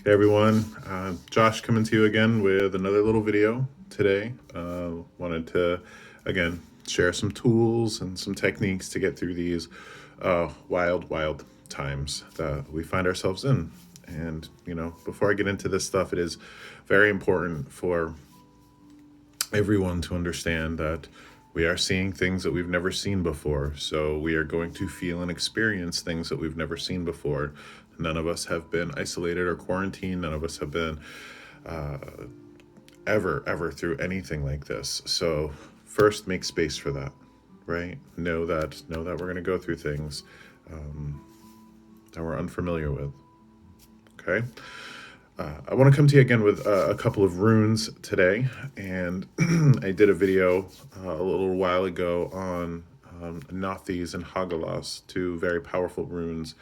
Hey everyone, Josh coming to you again with another little video today. Wanted to again share some tools and some techniques to get through these wild times that we find ourselves in. And before I get into this stuff, it is very important for everyone to understand that we are seeing things that we've never seen before. So we are going to feel and experience things that we've never seen before. None of us have been isolated or quarantined. None of us have been ever through anything like this. So first, make space for that, right? Know that we're going to go through things that we're unfamiliar with. Okay. I want to come to you again with a couple of runes today, and I did a video a little while ago on Nathis and Hagalas, two very powerful runes.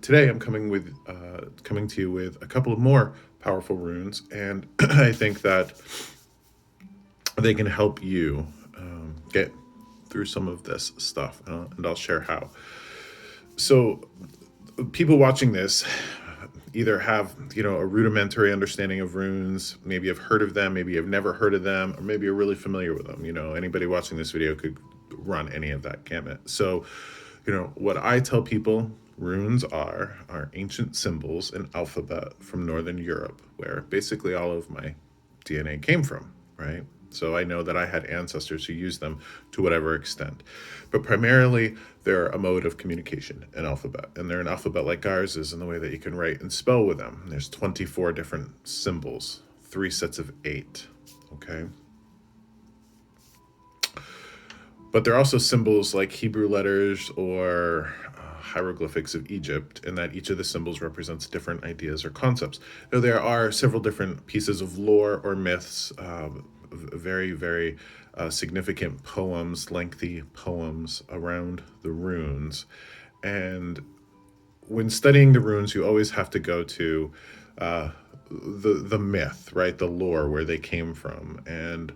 Today, I'm coming to you with a couple of more powerful runes, and I think that they can help you get through some of this stuff, and I'll share how. So, people watching this either have a rudimentary understanding of runes, maybe have heard of them, maybe have never heard of them, or maybe are really familiar with them. Anybody watching this video could run any of that gamut. So what I tell people runes are ancient symbols and alphabet from Northern Europe, where basically all of my DNA came from, right? So I know that I had ancestors who used them to whatever extent. But primarily, they're a mode of communication, an alphabet. And they're an alphabet like ours is in the way that you can write and spell with them. There's 24 different symbols, three sets of eight, okay? But they're also symbols like Hebrew letters or hieroglyphics of Egypt, in that each of the symbols represents different ideas or concepts. Now, there are several different pieces of lore or myths, very significant poems, lengthy poems around the runes. And when studying the runes, you always have to go to the myth, right? The lore, where they came from, and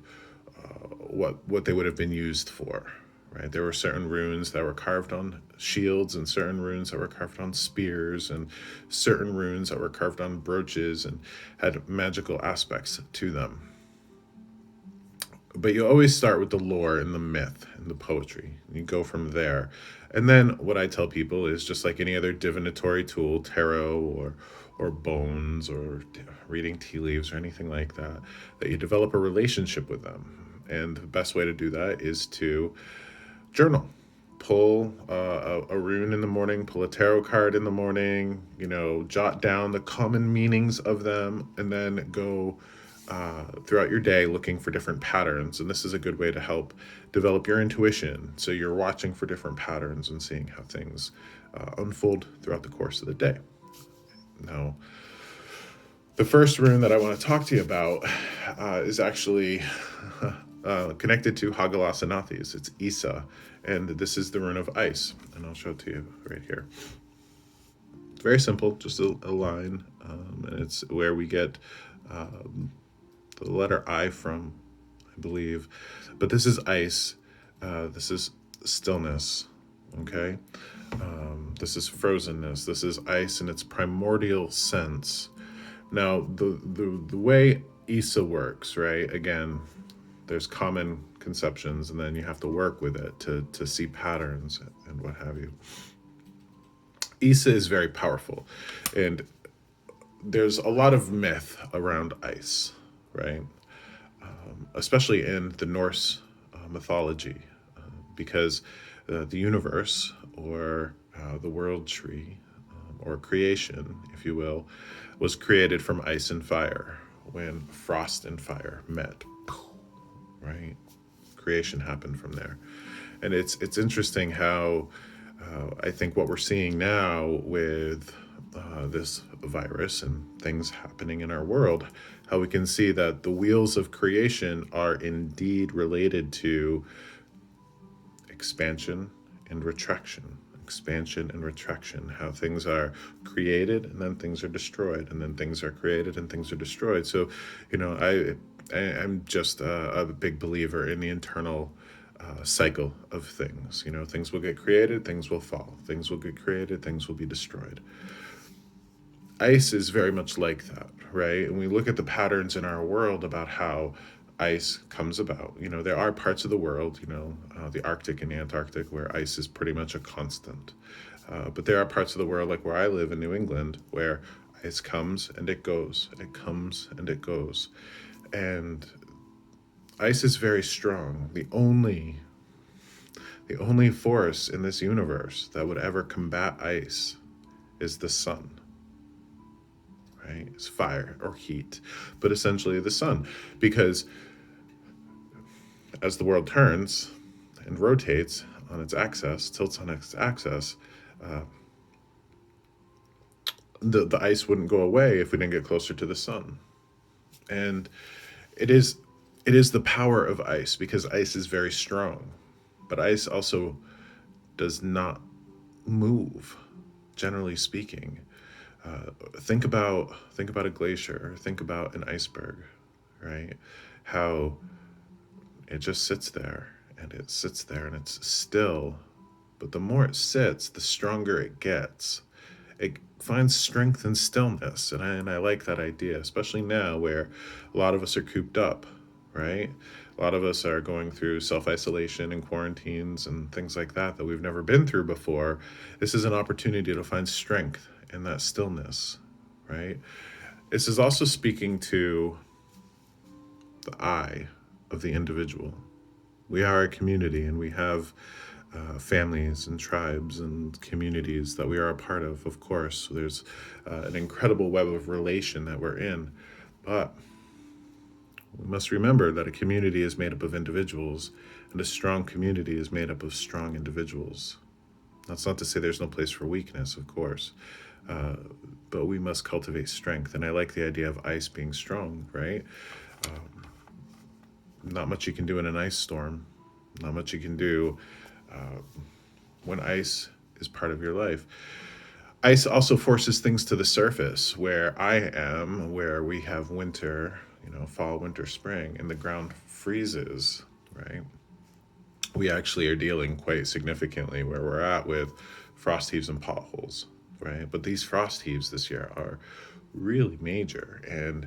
what they would have been used for, right? There were certain runes that were carved on shields, and certain runes that were carved on spears, and certain runes that were carved on brooches and had magical aspects to them. But you always start with the lore and the myth and the poetry. You go from there. And then what I tell people is, just like any other divinatory tool, tarot or bones or reading tea leaves or anything like that, that you develop a relationship with them. And the best way to do that is to journal. Pull a rune in the morning, pull a tarot card in the morning, jot down the common meanings of them, and then go throughout your day looking for different patterns. And this is a good way to help develop your intuition. So you're watching for different patterns and seeing how things unfold throughout the course of the day. Now, the first rune that I want to talk to you about is actually connected to Hagalas and Nathis. It's Isa, and this is the rune of ice. And I'll show it to you right here. It's very simple, just a line, and it's where we get the letter I from, I believe. But this is ice. This is stillness. Okay. This is frozenness. This is ice in its primordial sense. Now, the way Isa works, right? Again, there's common conceptions, and then you have to work with it to see patterns and what have you. Isa is very powerful, and there's a lot of myth around ice, right? Especially in the Norse mythology, because the universe, or the world tree, or creation, if you will, was created from ice and fire when frost and fire met, right? Creation happened from there. And it's interesting how I think what we're seeing now with this virus and things happening in our world, how we can see that the wheels of creation are indeed related to expansion and retraction. Expansion and retraction, how things are created and then things are destroyed, and then things are created and things are destroyed. So, I'm just a big believer in the internal cycle of things. Things will get created, things will fall. Things will get created, things will be destroyed. Ice is very much like that, right? And we look at the patterns in our world about how ice comes about. There are parts of the world, the Arctic and Antarctic, where ice is pretty much a constant. But there are parts of the world, like where I live in New England, where ice comes and it goes, and it comes and it goes. And ice is very strong. The only force in this universe that would ever combat ice is the sun, right? It's fire or heat, but essentially the sun. Because as the world turns and rotates on its axis, tilts on its axis, uh, the ice wouldn't go away if we didn't get closer to the sun. And it is the power of ice, because ice is very strong, but ice also does not move, generally speaking. Think about a glacier, think about an iceberg, right? How it just sits there and it sits there and it's still, but the more it sits, the stronger it gets. It finds strength in stillness, and I like that idea, especially now where a lot of us are cooped up, right? A lot of us are going through self-isolation and quarantines and things like that we've never been through before. This is an opportunity to find strength in that stillness, right? This is also speaking to the I of the individual. We are a community, and we have families and tribes and communities that we are a part of course. There's an incredible web of relation that we're in. But we must remember that a community is made up of individuals, and a strong community is made up of strong individuals. That's not to say there's no place for weakness, of course. Uh, but we must cultivate strength. And I like the idea of ice being strong, right? Not much you can do in an ice storm. Not much you can do when ice is part of your life. Ice also forces things to the surface. Where I am, where we have winter, fall, winter, spring, and the ground freezes, right? We actually are dealing quite significantly where we're at with frost heaves and potholes, right? But these frost heaves this year are really major. And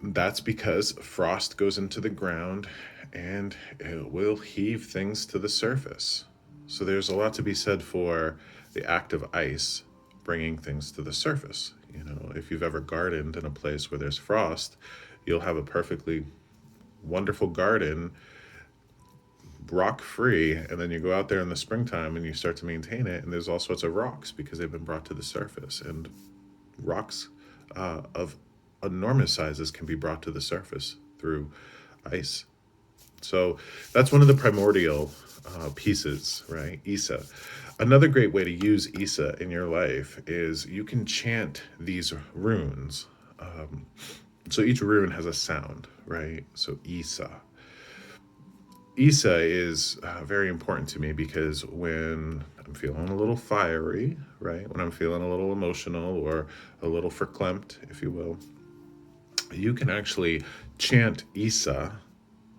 that's because frost goes into the ground and it will heave things to the surface. So there's a lot to be said for the act of ice bringing things to the surface. If you've ever gardened in a place where there's frost, you'll have a perfectly wonderful garden, rock free, and then you go out there in the springtime and you start to maintain it, and there's all sorts of rocks because they've been brought to the surface. And rocks of enormous sizes can be brought to the surface through ice. So that's one of the primordial pieces, right? Isa. Another great way to use Isa in your life is you can chant these runes. So each rune has a sound, right? So Isa. Isa is very important to me because when I'm feeling a little fiery, right? When I'm feeling a little emotional or a little verklempt, if you will, you can actually chant Isa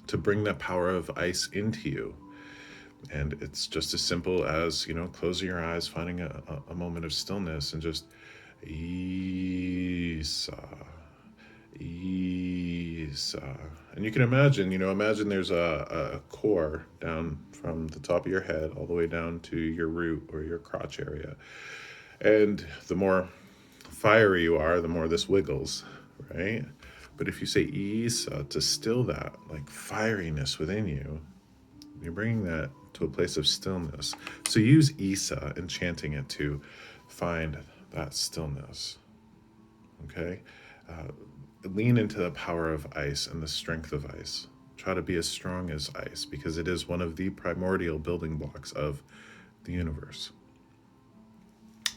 to bring that power of ice into you. And it's just as simple as, closing your eyes, finding a moment of stillness, and just Isa, Isa. And you can imagine there's a core down from the top of your head all the way down to your root or your crotch area. And the more fiery you are, the more this wiggles, right? But if you say Isa to still that like fieriness within you, you're bringing that to a place of stillness. So use Isa and chanting it to find that stillness. Okay? Lean into the power of ice and the strength of ice. Try to be as strong as ice, because it is one of the primordial building blocks of the universe.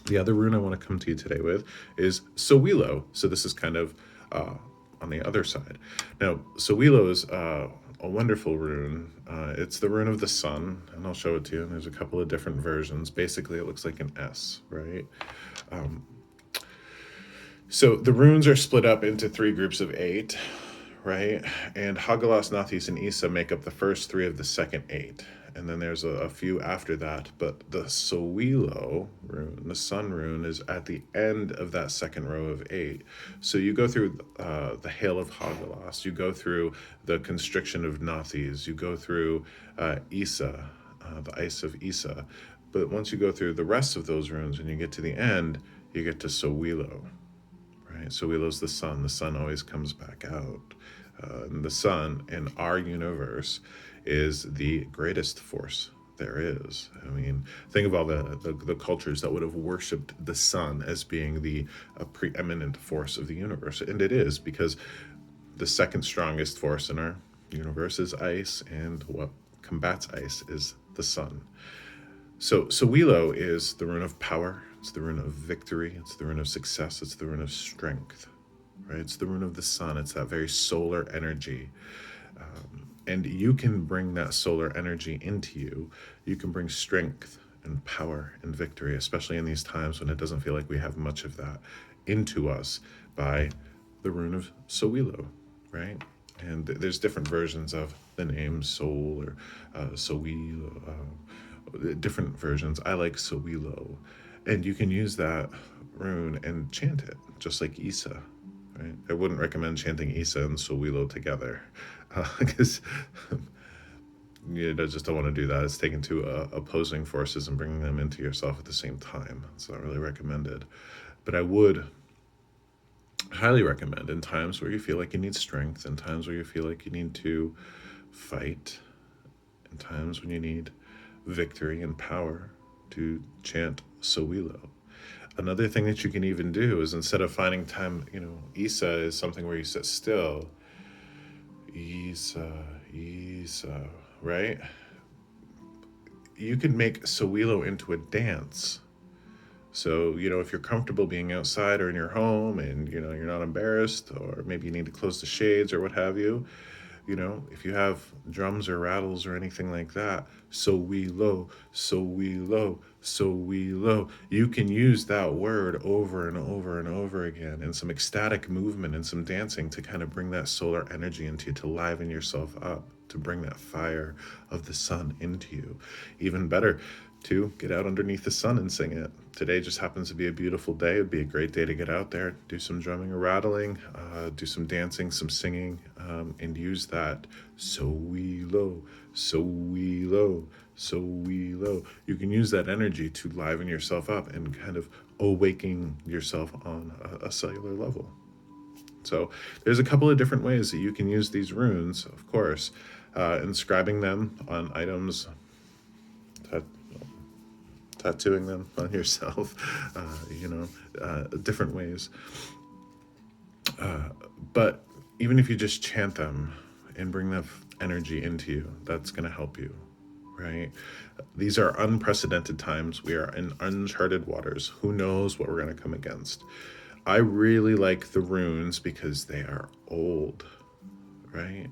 The other rune I want to come to you today with is Sowilo. So this is kind of on the other side. Now, Sowilo is a wonderful rune. It's the rune of the sun, and I'll show it to you. And there's a couple of different versions. Basically, it looks like an S, right? So the runes are split up into 3 groups of 8, right? And Hagalas, Nathis, and Isa make up the first 3 of the second 8. and then there's a few after that. But the Sowilo rune, the sun rune, is at the end of that second row of 8. So you go through the Hail of Hagelas, you go through the Constriction of Nathis, you go through Isa, the Ice of Isa. But once you go through the rest of those runes and you get to the end, you get to Sowilo, right? Sowilo's the sun. The sun always comes back out. And the sun in our universe is the greatest force there is. I mean, think of all the cultures that would have worshipped the sun as being the preeminent force of the universe. And it is, because the second strongest force in our universe is ice, and what combats ice is the sun. So Sowilo is the rune of power, it's the rune of victory, it's the rune of success, it's the rune of strength, right? It's the rune of the sun, it's that very solar energy. And you can bring that solar energy into you. You can bring strength and power and victory, especially in these times when it doesn't feel like we have much of that, into us by the rune of Sowilo, right? And there's different versions of the name Soul or Sowilo, different versions. I like Sowilo. And you can use that rune and chant it, just like Isa, right? I wouldn't recommend chanting Isa and Sowilo together, because you just don't want to do that. It's taking two opposing forces and bringing them into yourself at the same time. It's not really recommended. But I would highly recommend, in times where you feel like you need strength, in times where you feel like you need to fight, in times when you need victory and power, to chant Sowilo. Another thing that you can even do is, instead of finding time, Isa is something where you sit still. Isa, Isa, right? You can make Sowilo into a dance. So, if you're comfortable being outside or in your home, and, you're not embarrassed, or maybe you need to close the shades or what have you, if you have drums or rattles or anything like that, Sowilo, Sowilo, Sowilo, you can use that word over and over and over again, and some ecstatic movement and some dancing to kind of bring that solar energy into you, to liven yourself up, to bring that fire of the sun into you. Even better, to get out underneath the sun and sing it. Today just happens to be a beautiful day. It'd be a great day to get out there, do some drumming or rattling, do some dancing, some singing, and use that Sowilo, Sowilo, Sowilo. You can use that energy to liven yourself up and kind of awaken yourself on a cellular level. So there's a couple of different ways that you can use these runes, of course, inscribing them on items, tattooing them on yourself, different ways. But even if you just chant them and bring that energy into you, that's going to help you, right? These are unprecedented times. We are in uncharted waters. Who knows what we're going to come against? I really like the runes because they are old, right?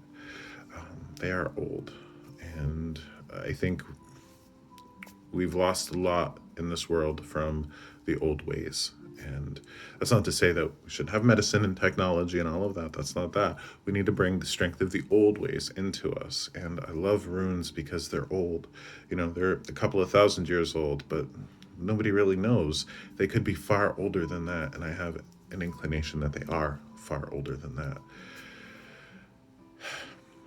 They are old. And I think we've lost a lot in this world from the old ways. And that's not to say that we shouldn't have medicine and technology and all of that. That's not that. We need to bring the strength of the old ways into us. And I love runes because they're old. They're a couple of thousand years old, but nobody really knows. They could be far older than that. And I have an inclination that they are far older than that.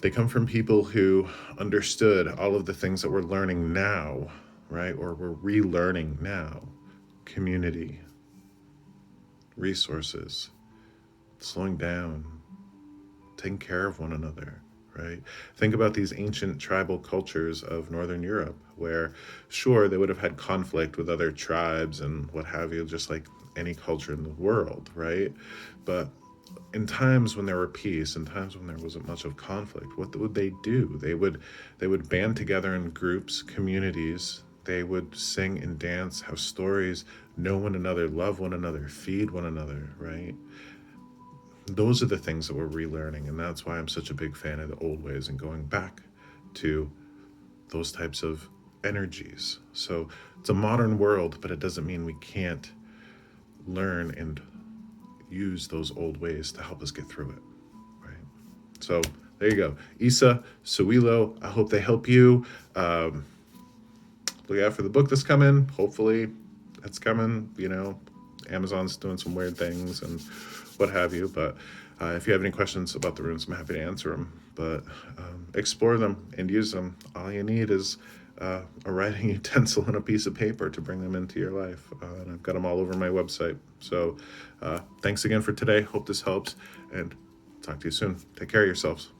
They come from people who understood all of the things that we're learning now, right? Or we're relearning now. Community, resources, slowing down, taking care of one another, right? Think about these ancient tribal cultures of Northern Europe, where, sure, they would have had conflict with other tribes and what have you, just like any culture in the world, right? But in times when there were peace, in times when there wasn't much of conflict, what would they do? They would band together in groups, communities. They would sing and dance, have stories, know one another, love one another, feed one another, right? Those are the things that we're relearning, and that's why I'm such a big fan of the old ways and going back to those types of energies. So it's a modern world, but it doesn't mean we can't learn and use those old ways to help us get through it, right? So there you go. Isa, Sowilo, I hope they help you. Um, Look out for the book that's coming. Hopefully, it's coming. Amazon's doing some weird things and what have you. But if you have any questions about the runes, I'm happy to answer them. But explore them and use them. All you need is a writing utensil and a piece of paper to bring them into your life. And I've got them all over my website. So thanks again for today. Hope this helps. And talk to you soon. Take care of yourselves.